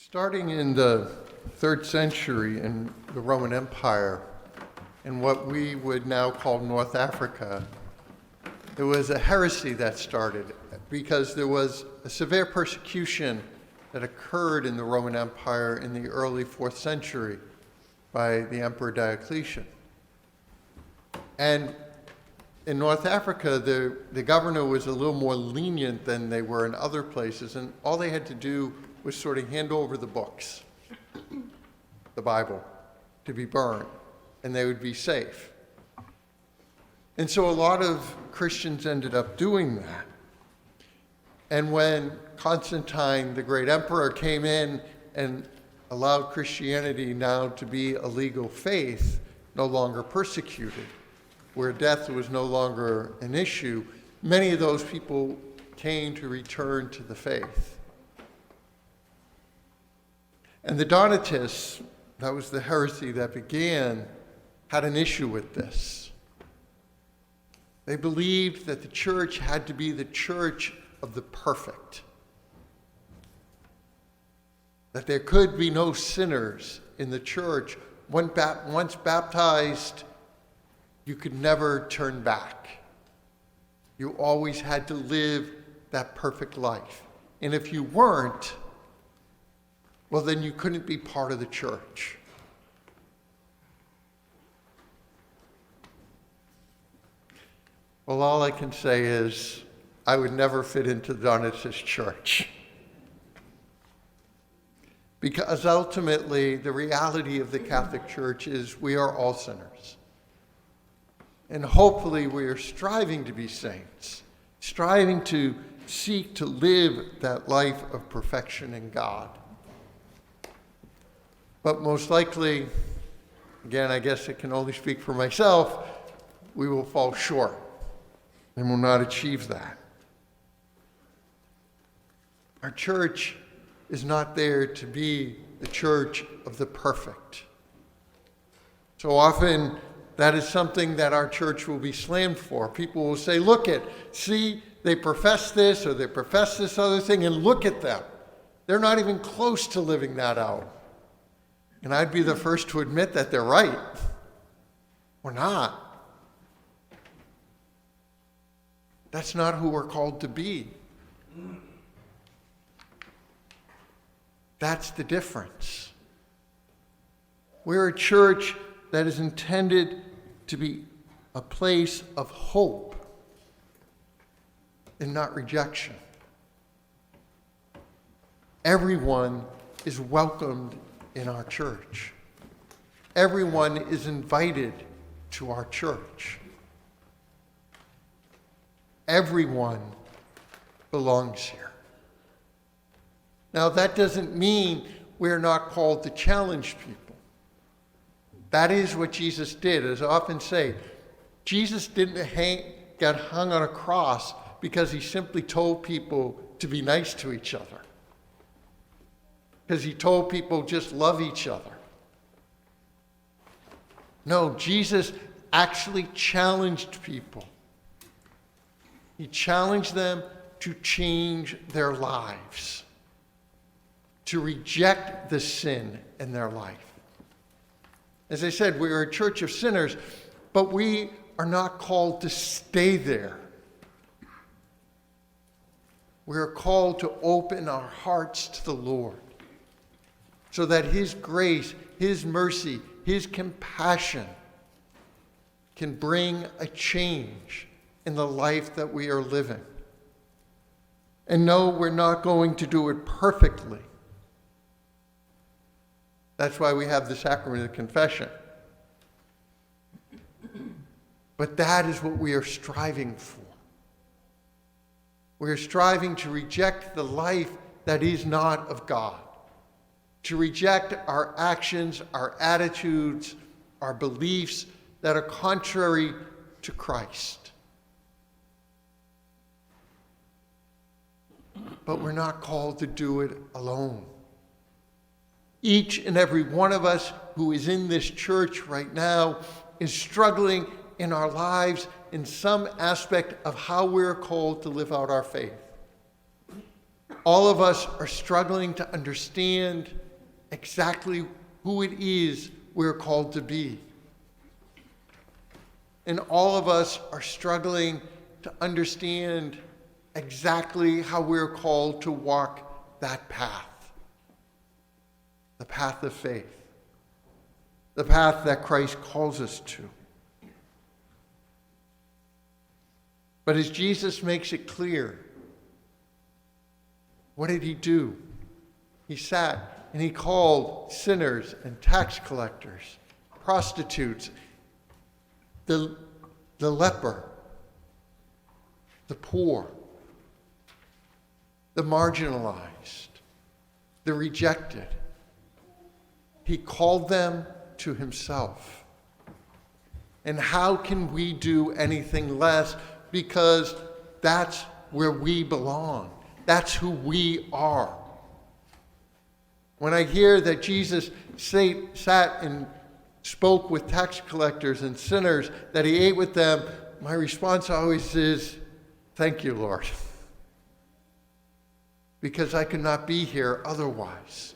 Starting in the 3rd century in the Roman Empire, in what we would now call North Africa, there was a heresy that started because there was a severe persecution that occurred in the Roman Empire in the early 4th century by the Emperor Diocletian. And in North Africa, the governor was a little more lenient than they were in other places, and all they had to do was sort of hand over the books, the Bible, to be burned, and they would be safe. And so a lot of Christians ended up doing that. And when Constantine, the great emperor, came in and allowed Christianity now to be a legal faith, no longer persecuted, where death was no longer an issue, many of those people came to return to the faith. And the Donatists, that was the heresy that began, had an issue with this. They believed that the church had to be the church of the perfect, that there could be no sinners in the church. Once baptized, you could never turn back. You always had to live that perfect life. And if you weren't, well, then you couldn't be part of the church. Well, all I can say is I would never fit into the Donatist church. Because ultimately, the reality of the Catholic Church is we are all sinners. And hopefully we are striving to be saints, striving to seek to live that life of perfection in God. But most likely, again, I guess I can only speak for myself, we will fall short and will not achieve that. Our church is not there to be the church of the perfect. So often, that is something that our church will be slammed for. People will say, see, they profess this or they profess this other thing, and look at them. They're not even close to living that out. And I'd be the first to admit that they're right. We're not. That's not who we're called to be. That's the difference. We're a church that is intended to be a place of hope and not rejection. Everyone is welcomed in our church. Everyone is invited to our church. Everyone belongs here. Now, that doesn't mean we're not called to challenge people. That is what Jesus did. As I often say, Jesus didn't get hung on a cross because he simply told people to be nice to each other. Because he told people just love each other. No, Jesus actually challenged people. He challenged them to change their lives, to reject the sin in their life. As I said, we are a church of sinners, but we are not called to stay there. We are called to open our hearts to the Lord so that his grace, his mercy, his compassion can bring a change in the life that we are living. And no, we're not going to do it perfectly. That's why we have the sacrament of confession. But that is what we are striving for. We are striving to reject the life that is not of God, to reject our actions, our attitudes, our beliefs that are contrary to Christ. But we're not called to do it alone. Each and every one of us who is in this church right now is struggling in our lives in some aspect of how we're called to live out our faith. All of us are struggling to understand exactly who it is we're called to be. And all of us are struggling to understand exactly how we're called to walk that path. The path of faith. The path that Christ calls us to. But as Jesus makes it clear, what did he do? He sat and he called sinners and tax collectors, prostitutes, the leper, the poor, the marginalized, the rejected. He called them to himself. And how can we do anything less? Because that's where we belong. That's who we are. When I hear that Jesus sat and spoke with tax collectors and sinners, that he ate with them, my response always is, thank you, Lord. Because I could not be here otherwise.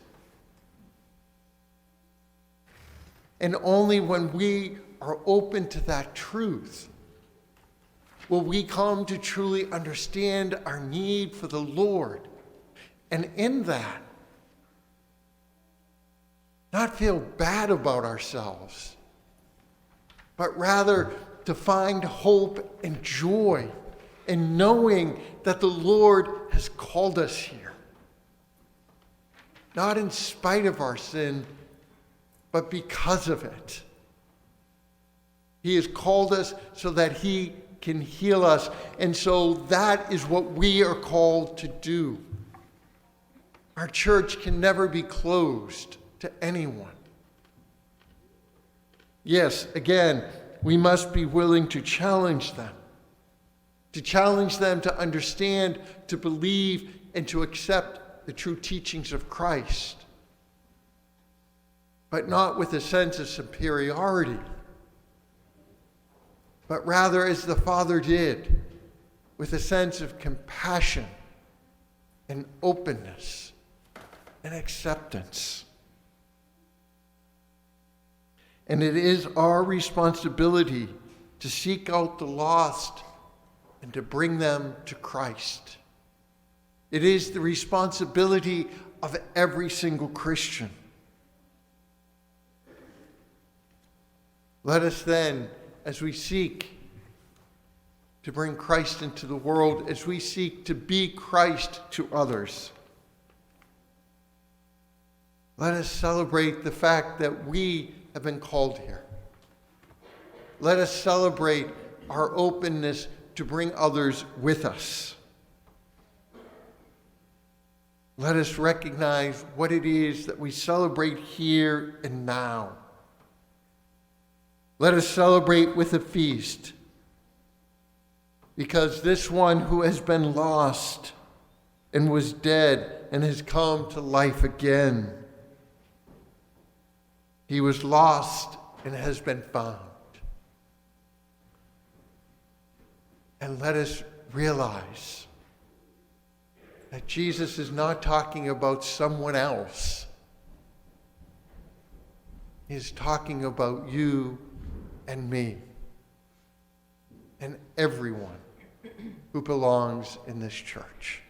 And only when we are open to that truth will we come to truly understand our need for the Lord. And in that, not feel bad about ourselves, but rather to find hope and joy in knowing that the Lord has called us here. Not in spite of our sin, but because of it. He has called us so that he can heal us. And so that is what we are called to do. Our church can never be closed to anyone. Yes, again, we must be willing to challenge them to understand, to believe, and to accept the true teachings of Christ, but not with a sense of superiority, but rather as the Father did, with a sense of compassion and openness and acceptance. And it is our responsibility to seek out the lost and to bring them to Christ. It is the responsibility of every single Christian. Let us then, as we seek to bring Christ into the world, as we seek to be Christ to others, let us celebrate the fact that we have been called here. Let us celebrate our openness to bring others with us. Let us recognize what it is that we celebrate here and now. Let us celebrate with a feast, because this one who has been lost and was dead and has come to life again. He was lost and has been found. And let us realize that Jesus is not talking about someone else. He is talking about you and me and everyone who belongs in this church.